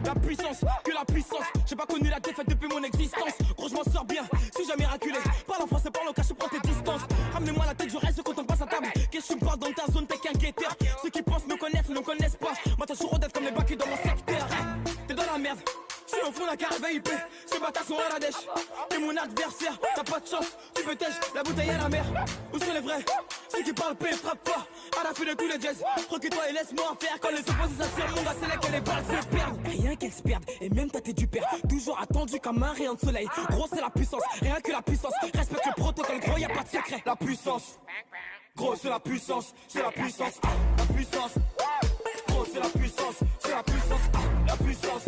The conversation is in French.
La puissance, que la puissance. J'ai pas connu la défaite depuis mon existence. Gros, je m'en sors bien, si jamais miraculé. Parle en français, parle en cash, je prends tes distances. Ramenez-moi la tête, je reste quand on passe à table. Qu'est-ce que tu me parles dans ta zone, t'es qu'un guetteur. Ceux qui pensent me connaissent, ne connaissent pas. Moi, t'as toujours d'être comme les bacs dans mon secteur. T'es dans la merde. Je suis au fond d'un carré VIP, ces bâtards sont à la dèche. T'es mon adversaire, t'as pas de chance, tu peux tèche, la bouteille à la mer. Où sont les vrais? Ceux qui parlent paix, frappe fort, à la fin de tous les jazz. Recule-toi et laisse-moi faire, quand les opposés s'attirent, mon gars c'est là que les balles se perdent. Rien qu'elles se perdent, et même t'as du père, toujours attendu comme un rayon de soleil. Gros c'est la puissance, rien que la puissance, respecte le protocole, gros y'a pas de secret. La puissance, gros c'est la puissance, c'est la puissance, la puissance. Gros c'est la puissance, c'est la puissance, la puissance.